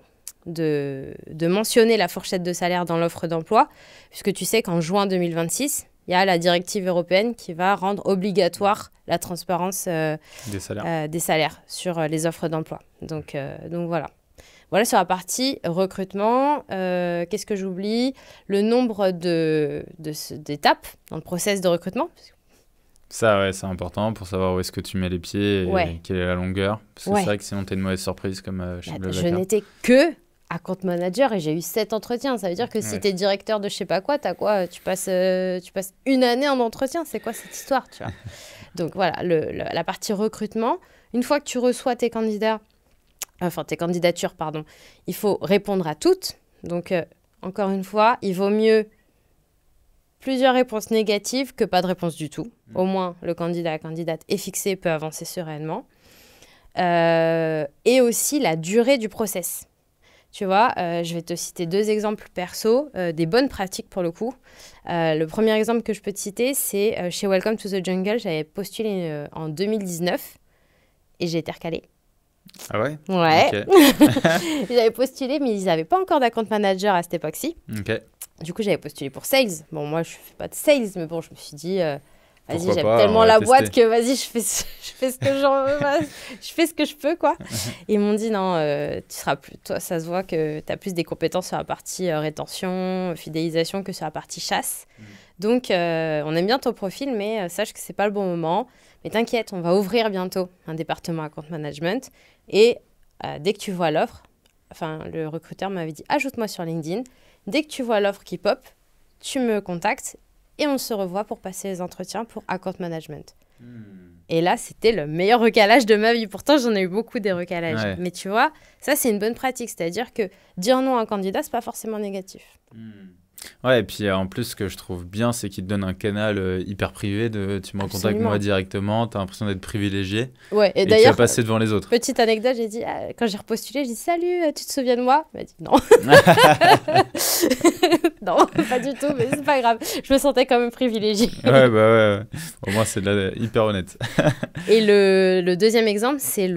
mentionner la fourchette de salaire dans l'offre d'emploi, puisque tu sais qu'en juin 2026, il y a la directive européenne qui va rendre obligatoire la transparence des salaires sur les offres d'emploi. Donc voilà. Voilà sur la partie recrutement. Qu'est-ce que j'oublie? Le nombre d'étapes dans le process de recrutement. Ça, ouais, c'est important pour savoir où est-ce que tu mets les pieds et quelle est la longueur. Parce que c'est vrai que sinon, tu as une mauvaise surprise comme chez Blablacar. Je n'étais que account manager et j'ai eu 7 entretiens. Ça veut dire que si tu es directeur de je sais pas quoi, tu as quoi? Tu passes 1 année en entretien. C'est quoi cette histoire, tu vois? Donc voilà, la partie recrutement. Une fois que tu reçois tes candidatures, il faut répondre à toutes. Donc, encore une fois, il vaut mieux plusieurs réponses négatives que pas de réponse du tout. Au moins, le candidat, la candidate est fixé, peut avancer sereinement. Et aussi la durée du process. Tu vois, je vais te citer 2 exemples perso, des bonnes pratiques pour le coup. Le premier exemple que je peux te citer, c'est chez Welcome to the Jungle. J'avais postulé en 2019 et j'ai été recalée. Ah ouais? Ouais. Okay. J'avais postulé, mais ils n'avaient pas encore d'account manager à cette époque-ci. Okay. Du coup, j'avais postulé pour sales. Bon, moi, je ne fais pas de sales, mais bon, je me suis dit, vas-y, j'aime tellement la boîte que vas-y, je fais ce que je fais ce que je peux, quoi. Et ils m'ont dit, non, tu seras plus... Toi, ça se voit que tu as plus des compétences sur la partie rétention, fidélisation que sur la partie chasse. Donc, on aime bien ton profil, mais sache que ce n'est pas le bon moment. Mais t'inquiète, on va ouvrir bientôt un département account management. Et dès que tu vois l'offre, le recruteur m'avait dit, ajoute-moi sur LinkedIn. Dès que tu vois l'offre qui pop, tu me contactes et on se revoit pour passer les entretiens pour account management. Et là, c'était le meilleur recalage de ma vie. Pourtant, j'en ai eu beaucoup des recalages. Ouais. Mais tu vois, ça, c'est une bonne pratique. C'est-à-dire que dire non à un candidat, c'est pas forcément négatif. Ouais, et puis en plus, ce que je trouve bien, c'est qu'il te donne un canal hyper privé. Tu me recontactes moi directement, tu as l'impression d'être privilégié. Ouais, et tu d'ailleurs, vas passer devant les autres. Petite anecdote, j'ai dit, quand j'ai repostulé, j'ai dit salut, tu te souviens de moi? Il m'a dit non. Non, pas du tout, mais c'est pas grave. Je me sentais quand même privilégiée. Ouais. Au moins, c'est hyper honnête. Et le deuxième exemple, c'est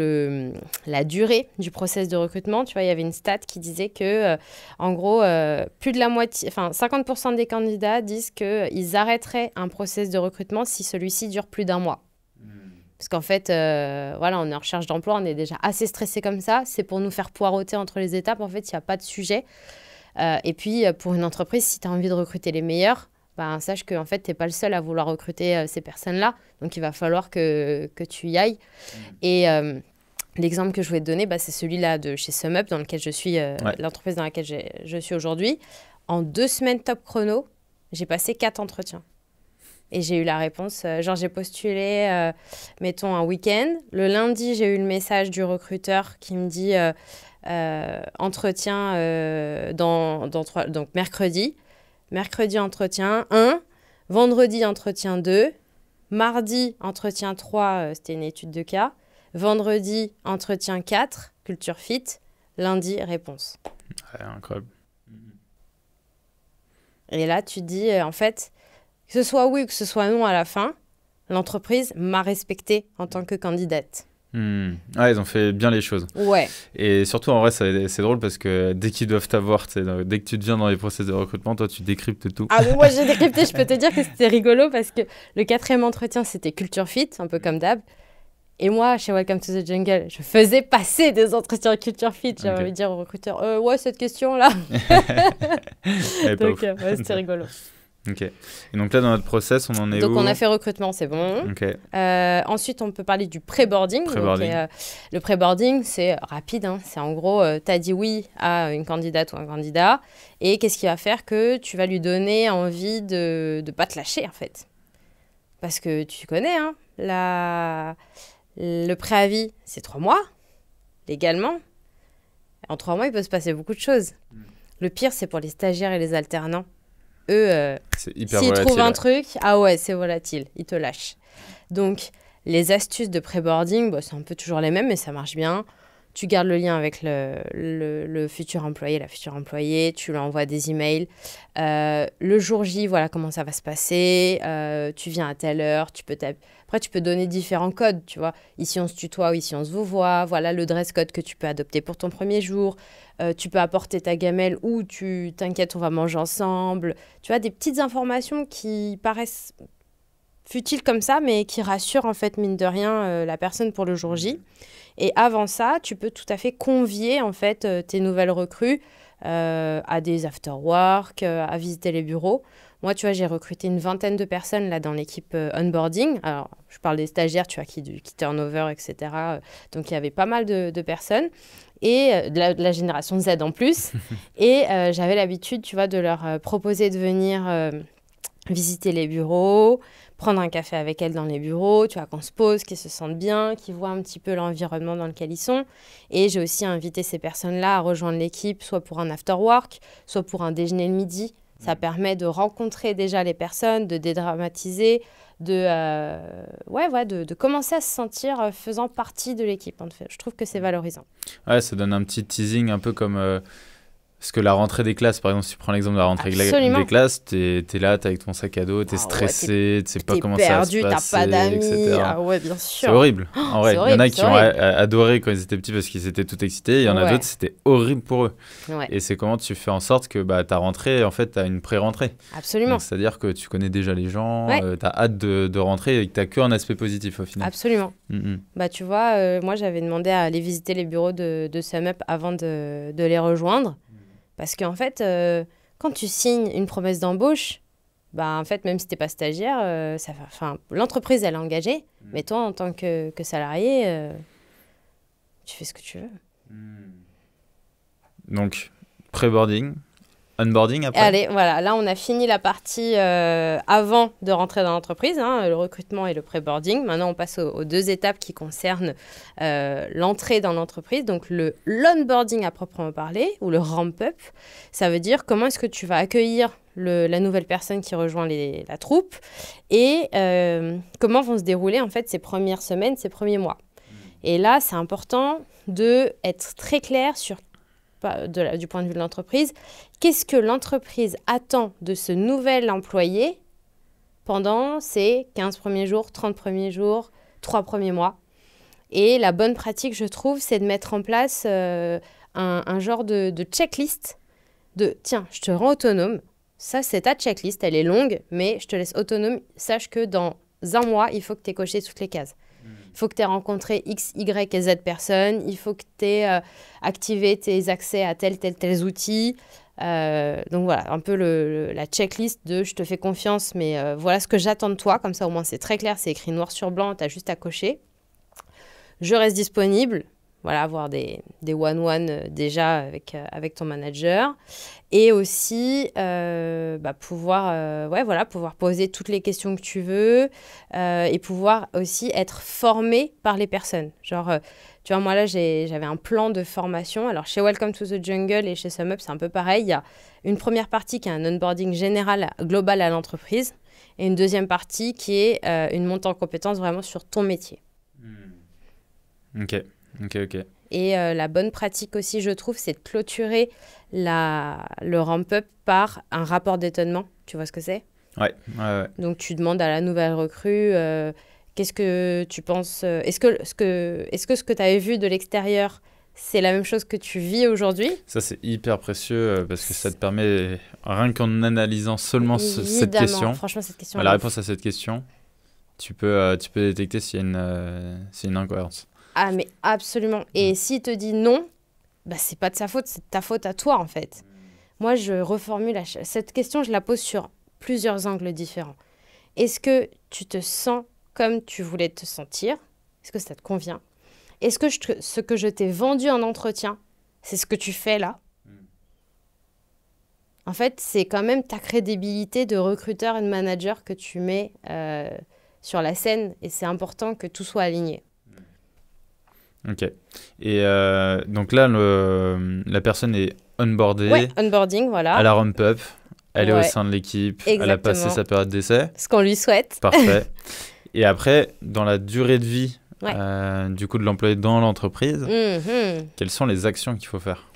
la durée du process de recrutement. Tu vois, il y avait une stat qui disait que, en gros, plus de la moitié, 50% des candidats disent qu'ils arrêteraient un process de recrutement si celui-ci dure plus d'1 mois. Parce qu'en fait, on est en recherche d'emploi, on est déjà assez stressé comme ça. C'est pour nous faire poireauter entre les étapes. En fait, il n'y a pas de sujet. Et puis, pour une entreprise, si tu as envie de recruter les meilleurs, sache que en fait, tu n'es pas le seul à vouloir recruter ces personnes-là. Donc, il va falloir que tu y ailles. Et l'exemple que je voulais te donner, c'est celui-là de chez SumUp, dans lequel je suis, l'entreprise dans laquelle je suis aujourd'hui. En 2 semaines top chrono, j'ai passé 4 entretiens. et j'ai eu la réponse. Genre, j'ai postulé, mettons, un week-end. Le lundi, j'ai eu le message du recruteur qui me dit entretien donc mercredi. Mercredi, entretien 1. Vendredi, entretien 2. Mardi, entretien 3, c'était une étude de cas. Vendredi, entretien 4, culture fit. Lundi, réponse. Ouais, incroyable. Et là, tu te dis, en fait, que ce soit oui ou que ce soit non à la fin, l'entreprise m'a respectée en tant que candidate. Ouais, ils ont fait bien les choses. Ouais. Et surtout, en vrai, c'est drôle parce que dès qu'ils doivent t'avoir, dès que tu deviens dans les process de recrutement, toi, tu décryptes tout. Ah, mais moi, j'ai décrypté. Je peux te dire que c'était rigolo parce que le 4e entretien, c'était culture fit, un peu comme d'hab. Et moi, chez Welcome to the Jungle, je faisais passer des entretiens culture fit. J'avais envie de dire au recruteur, ouais, cette question-là. Donc, ouais, c'était rigolo. Ok. Et donc là, dans notre process, on en est où? Donc, on a fait recrutement, c'est bon. Okay. Ensuite, on peut parler du pré-boarding. Le pré-boarding, c'est rapide. Hein. C'est en gros, tu as dit oui à une candidate ou un candidat. Et qu'est-ce qui va faire que tu vas lui donner envie de ne pas te lâcher, en fait. Parce que tu connais, hein, le préavis, c'est 3 mois, légalement. En 3 mois, il peut se passer beaucoup de choses. Le pire, c'est pour les stagiaires et les alternants. Eux, s'ils trouvent un truc, ah ouais, c'est volatile, ils te lâchent. Donc, les astuces de pré-boarding, c'est un peu toujours les mêmes, mais ça marche bien. Tu gardes le lien avec le futur employé, la future employée, tu lui envoies des emails. Le jour J, voilà comment ça va se passer. Tu viens à telle heure. Après, tu peux donner différents codes, tu vois. Ici, on se tutoie ou ici, on se vouvoie. Voilà le dress code que tu peux adopter pour ton premier jour. Tu peux apporter ta gamelle ou t'inquiètes, on va manger ensemble. Tu vois, des petites informations qui paraissent futiles comme ça, mais qui rassurent, en fait, mine de rien, la personne pour le jour J. Et avant ça, tu peux tout à fait convier en fait tes nouvelles recrues à des after-work, à visiter les bureaux. Moi, tu vois, j'ai recruté une 20aine de personnes là dans l'équipe onboarding. Alors, je parle des stagiaires, tu vois, qui turnover, etc. Donc, il y avait pas mal de personnes et de la génération Z en plus. Et j'avais l'habitude, tu vois, de leur proposer de venir visiter les bureaux, prendre un café avec elles dans les bureaux, tu vois, qu'on se pose, qu'ils se sentent bien, qu'ils voient un petit peu l'environnement dans lequel ils sont. Et j'ai aussi invité ces personnes-là à rejoindre l'équipe, soit pour un after-work, soit pour un déjeuner le midi. Ça permet de rencontrer déjà les personnes, de dédramatiser, de commencer à se sentir faisant partie de l'équipe. En fait. Je trouve que c'est valorisant. Ouais, ça donne un petit teasing un peu comme... Parce que la rentrée des classes, par exemple, si tu prends l'exemple de la rentrée des classes, t'es là, t'es avec ton sac à dos, t'es stressé, tu sais pas comment ça va se passer, t'as pas d'amis, etc. Ah ouais, bien sûr. C'est horrible. En vrai, il y en a qui ont adoré quand ils étaient petits parce qu'ils étaient tout excités. Il y en a d'autres, c'était horrible pour eux. Ouais. Et c'est comment tu fais en sorte que ta rentrée, en fait, t'as une pré-rentrée. Absolument. C'est-à-dire que tu connais déjà les gens, t'as hâte de rentrer et que t'as qu'un aspect positif au final. Absolument. Tu vois, moi, j'avais demandé à aller visiter les bureaux de SumUp avant de les rejoindre. Parce qu'en fait, quand tu signes une promesse d'embauche, en fait, même si tu n'es pas stagiaire, l'entreprise, elle est engagée. Mais toi, en tant que salarié, tu fais ce que tu veux. Donc, pré-boarding, onboarding après. Allez, voilà. Là, on a fini la partie avant de rentrer dans l'entreprise, hein, le recrutement et le pré-boarding. Maintenant, on passe aux 2 étapes qui concernent l'entrée dans l'entreprise. Donc, l'onboarding à proprement parler, ou le ramp-up. Ça veut dire comment est-ce que tu vas accueillir la nouvelle personne qui rejoint la troupe et comment vont se dérouler, en fait, ces premières semaines, ces premiers mois. Et là, c'est important d'être très clair sur du point de vue de l'entreprise, qu'est-ce que l'entreprise attend de ce nouvel employé pendant ces 15 premiers jours, 30 premiers jours, 3 premiers mois. Et la bonne pratique, je trouve, c'est de mettre en place un genre de checklist de « Tiens, je te rends autonome, ça c'est ta checklist, elle est longue, mais je te laisse autonome, sache que dans un mois, il faut que tu aies coché toutes les cases. » Il faut que tu aies rencontré X, Y et Z personnes. Il faut que tu aies activé tes accès à tels outils. Donc voilà, un peu la checklist de « je te fais confiance, mais voilà ce que j'attends de toi ». Comme ça, au moins, c'est très clair, c'est écrit noir sur blanc, tu as juste à cocher. Je reste disponible. voilà, avoir des one-one déjà avec ton manager. Et aussi pouvoir poser toutes les questions que tu veux et pouvoir aussi être formé par les personnes. Genre, tu vois, moi là, j'avais un plan de formation. Alors, chez Welcome to the Jungle et chez SumUp, c'est un peu pareil. Il y a une première partie qui est un onboarding général, global à l'entreprise et une deuxième partie qui est une montée en compétences vraiment sur ton métier. Ok. Et la bonne pratique aussi, je trouve, c'est de clôturer le ramp-up par un rapport d'étonnement. Tu vois ce que c'est ? Ouais. Donc, tu demandes à la nouvelle recrue, qu'est-ce que tu penses est-ce que ce que tu avais vu de l'extérieur, c'est la même chose que tu vis aujourd'hui ? Ça, c'est hyper précieux parce que ça te permet, rien qu'en analysant seulement cette question, franchement, cette question, la réponse à cette question, tu peux détecter s'il y a une incohérence. Ah, mais absolument. Et s'il te dit non, bah, c'est pas de sa faute, c'est de ta faute à toi, en fait. Moi, je reformule cette question, je la pose sur plusieurs angles différents. Est-ce que tu te sens comme tu voulais te sentir ? Est-ce que ça te convient ? Est-ce que ce que je t'ai vendu en entretien, c'est ce que tu fais là ? En fait, c'est quand même ta crédibilité de recruteur et de manager que tu mets sur la scène et c'est important que tout soit aligné. Ok. Et donc là, la personne est onboardée. Ouais, onboarding, voilà. À la ramp-up. Elle est au sein de l'équipe. Exactement. Elle a passé sa période d'essai. Ce qu'on lui souhaite. Parfait. Et après, dans la durée de vie du coup de l'employé dans l'entreprise, quelles sont les actions qu'il faut faire ?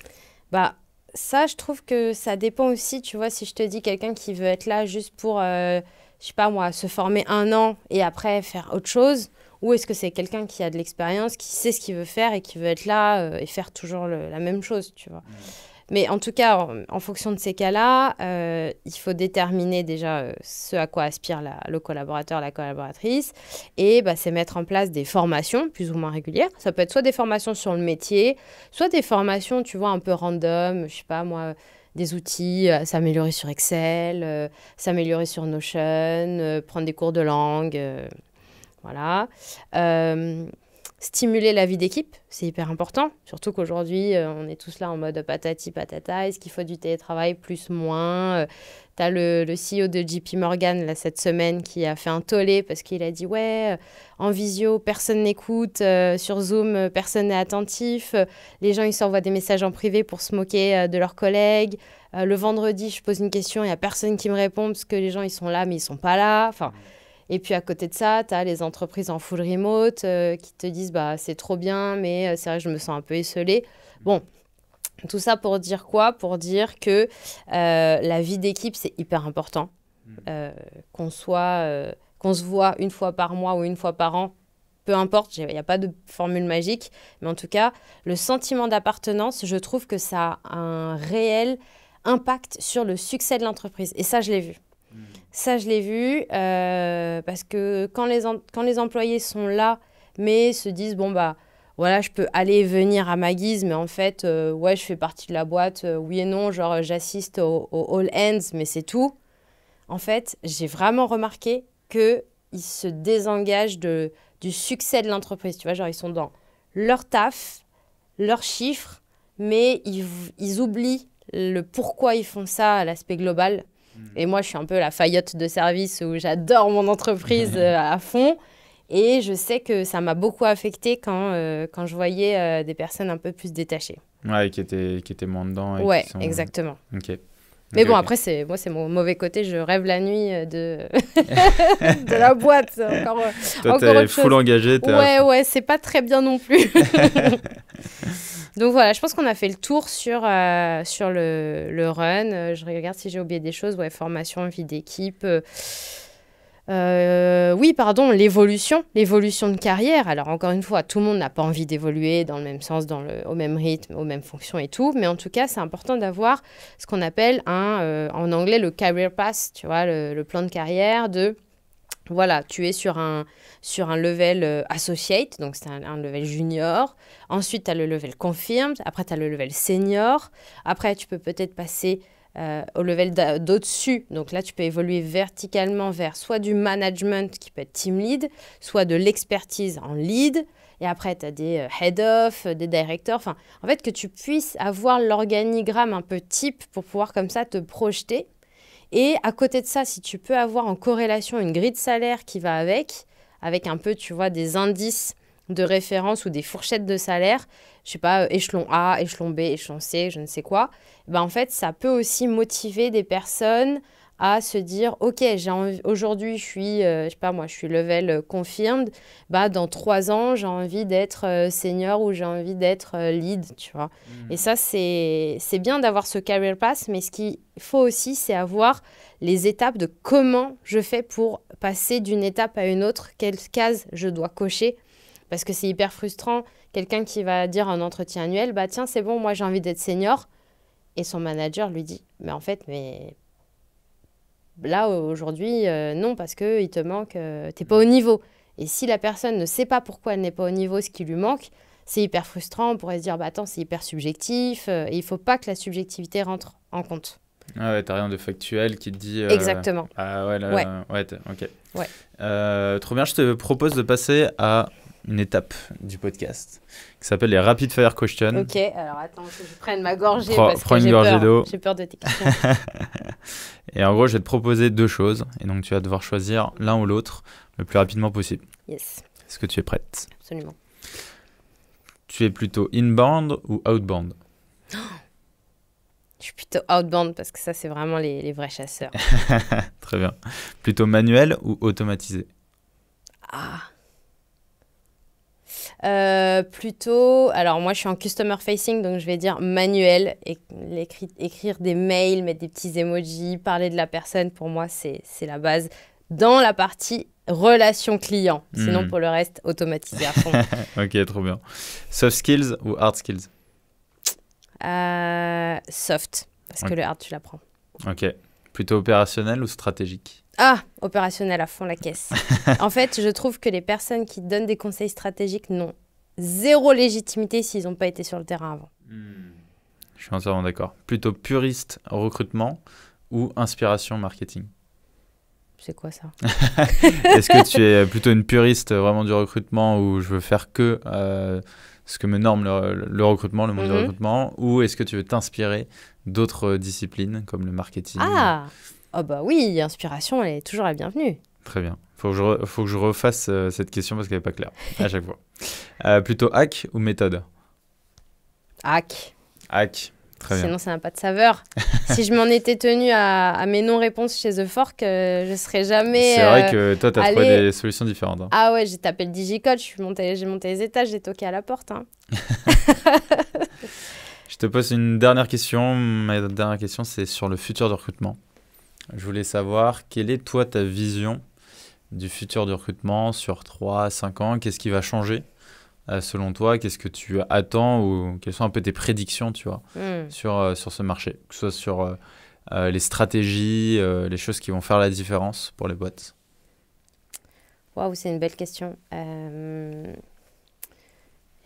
Bah, ça, je trouve que ça dépend aussi. Tu vois, si je te dis quelqu'un qui veut être là juste pour, je sais pas moi, se former 1 an et après faire autre chose, ou est-ce que c'est quelqu'un qui a de l'expérience, qui sait ce qu'il veut faire et qui veut être là et faire toujours la même chose, tu vois. Mais en tout cas, en fonction de ces cas-là, il faut déterminer déjà ce à quoi aspire le collaborateur, la collaboratrice. Et c'est mettre en place des formations plus ou moins régulières. Ça peut être soit des formations sur le métier, soit des formations, tu vois, un peu random, je sais pas moi, des outils, s'améliorer sur Excel, s'améliorer sur Notion, prendre des cours de langue, voilà. Stimuler la vie d'équipe, c'est hyper important. Surtout qu'aujourd'hui, on est tous là en mode patati patata. Est-ce qu'il faut du télétravail, plus, moins Tu as le CEO de JP Morgan là, cette semaine qui a fait un tollé parce qu'il a dit « Ouais, en visio, personne n'écoute. Sur Zoom, personne n'est attentif. Les gens, ils s'envoient des messages en privé pour se moquer de leurs collègues. Le vendredi, je pose une question, il n'y a personne qui me répond parce que les gens, ils sont là, mais ils ne sont pas là. » Enfin... Et puis à côté de ça, tu as les entreprises en full remote qui te disent c'est trop bien, mais c'est vrai que je me sens un peu esseulée. Bon, tout ça pour dire quoi ? Pour dire que la vie d'équipe, c'est hyper important. Qu'on se voit 1 fois par mois ou 1 fois par an, peu importe, il n'y a pas de formule magique. Mais en tout cas, le sentiment d'appartenance, je trouve que ça a un réel impact sur le succès de l'entreprise. Et ça, je l'ai vu. Ça, je l'ai vu parce que quand les employés sont là, mais se disent, voilà, je peux aller et venir à ma guise, mais en fait, je fais partie de la boîte, oui et non, genre j'assiste au all hands, mais c'est tout. En fait, j'ai vraiment remarqué qu'ils se désengagent du succès de l'entreprise. Tu vois, genre ils sont dans leur taf, leurs chiffres, mais ils oublient le pourquoi ils font ça à l'aspect global. Et moi, je suis un peu la faillotte de service où j'adore mon entreprise à fond. Et je sais que ça m'a beaucoup affectée quand je voyais des personnes un peu plus détachées. Ouais, qui étaient moins dedans. Ouais, exactement. Ok. Mais bon, après, c'est mon mauvais côté. Je rêve la nuit de la boîte. Toi, t'es full engagé. Ouais, c'est pas très bien non plus. Donc voilà, je pense qu'on a fait le tour sur le run. Je regarde si j'ai oublié des choses. Ouais, formation, vie d'équipe. Oui, pardon, l'évolution de carrière. Alors encore une fois, tout le monde n'a pas envie d'évoluer dans le même sens, au même rythme, aux mêmes fonctions et tout. Mais en tout cas, c'est important d'avoir ce qu'on appelle en anglais le career path, tu vois, le plan de carrière voilà, tu es sur un level associate, donc c'est un level junior. Ensuite, tu as le level confirmed. Après, tu as le level senior. Après, tu peux peut-être passer au level d'au-dessus. Donc là, tu peux évoluer verticalement vers soit du management qui peut être team lead, soit de l'expertise en lead. Et après, tu as des head-off, des directors. Enfin, en fait, que tu puisses avoir l'organigramme un peu type pour pouvoir comme ça te projeter. Et à côté de ça, si tu peux avoir en corrélation une grille de salaire qui va avec un peu, tu vois, des indices de référence ou des fourchettes de salaire, je sais pas, échelon A, échelon B, échelon C, je ne sais quoi, ben en fait, ça peut aussi motiver des personnes à se dire, ok, aujourd'hui, je suis, je sais pas moi, je suis level confirmed, bah, dans 3 ans, j'ai envie d'être senior ou j'ai envie d'être lead, tu vois. Et ça, c'est bien d'avoir ce career pass, mais ce qu'il faut aussi, c'est avoir les étapes de comment je fais pour passer d'une étape à une autre, quelle case je dois cocher. Parce que c'est hyper frustrant, quelqu'un qui va dire en entretien annuel, bah tiens, c'est bon, moi j'ai envie d'être senior. Et son manager lui dit, mais en fait, là, aujourd'hui, non, parce qu'il te manque, t'es pas au niveau. Et si la personne ne sait pas pourquoi elle n'est pas au niveau, ce qui lui manque, c'est hyper frustrant. On pourrait se dire, bah attends, c'est hyper subjectif. Et il faut pas que la subjectivité rentre en compte. Ah ouais, t'as rien de factuel qui te dit... Exactement. Ah ouais, là, ouais. Ok. Ouais. Trop bien, je te propose de passer à une étape du podcast qui s'appelle les Rapid Fire Questions. Ok, alors attends que je prenne ma gorgée Prends une gorgée d'eau. J'ai peur de tes questions. Et en gros, je vais te proposer 2 choses. Et donc, tu vas devoir choisir l'un ou l'autre le plus rapidement possible. Yes. Est-ce que tu es prête? Absolument. Tu es plutôt inbound ou outbound? Je suis plutôt outbound parce que ça, c'est vraiment les vrais chasseurs. Très bien. Plutôt manuel ou automatisé? Plutôt, alors moi je suis en customer facing, donc je vais dire manuel, écrire des mails, mettre des petits emojis, parler de la personne, pour moi c'est la base dans la partie relation client. Sinon pour le reste, automatisé à fond. Ok, trop bien. Soft skills ou hard skills? Soft, parce que le hard tu l'apprends. Ok. Plutôt opérationnel ou stratégique? Ah, opérationnel à fond la caisse. En fait, je trouve que les personnes qui donnent des conseils stratégiques n'ont zéro légitimité s'ils n'ont pas été sur le terrain avant. Je suis entièrement d'accord. Plutôt puriste recrutement ou inspiration marketing? C'est quoi ça? Est-ce que tu es plutôt une puriste vraiment du recrutement où je veux faire que ce que me norme le recrutement, le monde du recrutement, ou est-ce que tu veux t'inspirer d'autres disciplines comme le marketing? Oh bah oui, inspiration, elle est toujours la bienvenue. Très bien. Faut que je refasse cette question parce qu'elle n'est pas claire à chaque fois. Plutôt hack ou méthode? Hack. Hack, très bien. Sinon, ça n'a pas de saveur. Si je m'en étais tenue à mes non-réponses chez The Fork, je ne serais jamais... C'est vrai que toi, tu as trouvé des solutions différentes. Hein. Ah ouais, j'ai tapé le digicode, j'ai monté les étages, j'ai toqué à la porte. Hein. Je te pose une dernière question. Ma dernière question, c'est sur le futur du recrutement. Je voulais savoir, quelle est, toi, ta vision du futur du recrutement sur 3 à 5 ans? Qu'est-ce qui va changer selon toi? Qu'est-ce que tu attends ou quelles sont un peu tes prédictions, tu vois, sur ce marché? Que ce soit sur les stratégies, les choses qui vont faire la différence pour les boîtes. Waouh, c'est une belle question. Je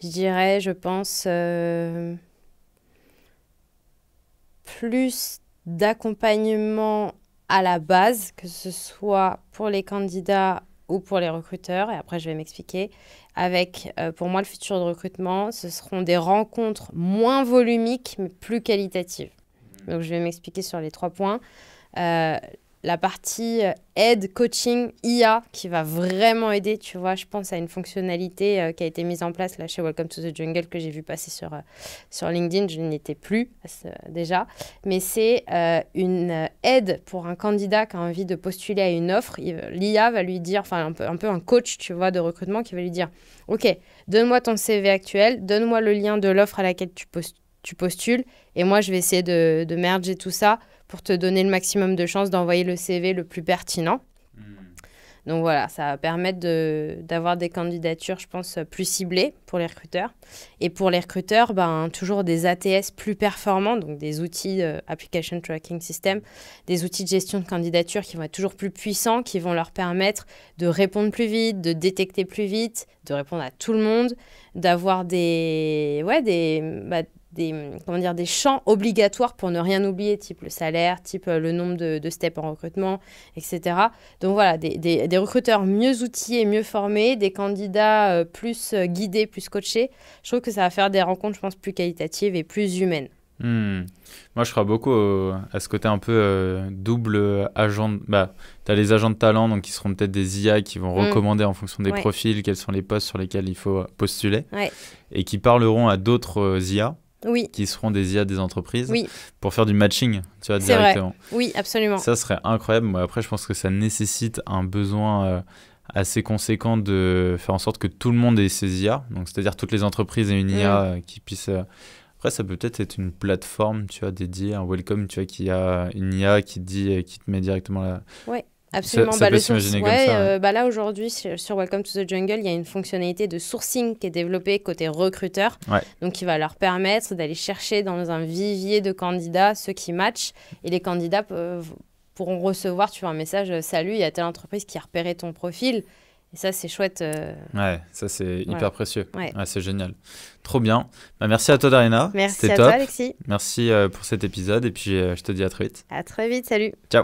dirais, je pense, plus d'accompagnement à la base, que ce soit pour les candidats ou pour les recruteurs, et après je vais m'expliquer, avec pour moi le futur de recrutement, ce seront des rencontres moins volumiques mais plus qualitatives. Donc je vais m'expliquer sur les 3 points. La partie aide, coaching, IA qui va vraiment aider, tu vois, je pense à une fonctionnalité qui a été mise en place là chez Welcome to the Jungle que j'ai vu passer sur LinkedIn, je n'y étais plus déjà, mais c'est une aide pour un candidat qui a envie de postuler à une offre. L'IA va lui dire, enfin un peu un coach, tu vois, de recrutement qui va lui dire, ok, donne-moi ton CV actuel, donne-moi le lien de l'offre à laquelle tu postules, et moi je vais essayer de merger tout ça pour te donner le maximum de chances d'envoyer le CV le plus pertinent. Donc voilà, ça va permettre d'avoir des candidatures, je pense, plus ciblées pour les recruteurs. Et pour les recruteurs, toujours des ATS plus performants, donc des outils Application Tracking System, des outils de gestion de candidature qui vont être toujours plus puissants, qui vont leur permettre de répondre plus vite, de détecter plus vite, de répondre à tout le monde, d'avoir des comment dire, des champs obligatoires pour ne rien oublier, type le salaire, type le nombre de steps en recrutement, etc. Donc voilà, des recruteurs mieux outillés, mieux formés, des candidats plus guidés, plus coachés. Je trouve que ça va faire des rencontres, je pense, plus qualitatives et plus humaines. Moi, je crois beaucoup à ce côté un peu double agent. Tu as les agents de talent, donc qui seront peut-être des IA qui vont recommander en fonction des profils quels sont les postes sur lesquels il faut postuler, et qui parleront à d'autres IA, qui seront des IA des entreprises, pour faire du matching, tu vois, directement. Vrai. Oui, absolument. Ça serait incroyable. Moi, après, je pense que ça nécessite un besoin assez conséquent de faire en sorte que tout le monde ait ces IA, donc c'est-à-dire toutes les entreprises aient une IA qui puisse... Après, ça peut peut-être être une plateforme, tu vois, dédiée, un welcome, tu vois, qui a une IA qui te met directement là. Oui, absolument. Ça peut s'imaginer comme ça. Là, aujourd'hui, sur Welcome to the Jungle, il y a une fonctionnalité de sourcing qui est développée côté recruteur. Donc, qui va leur permettre d'aller chercher dans un vivier de candidats ceux qui matchent. Et les candidats pourront recevoir, tu vois, un message « Salut, il y a telle entreprise qui a repéré ton profil ». Et ça, c'est chouette. Ça, c'est hyper précieux. C'est génial. Trop bien. Merci à toi, Darina. Merci C'était à top. toi, Alexis. Merci pour cet épisode. Et puis, je te dis à très vite. À très vite. Salut. Ciao.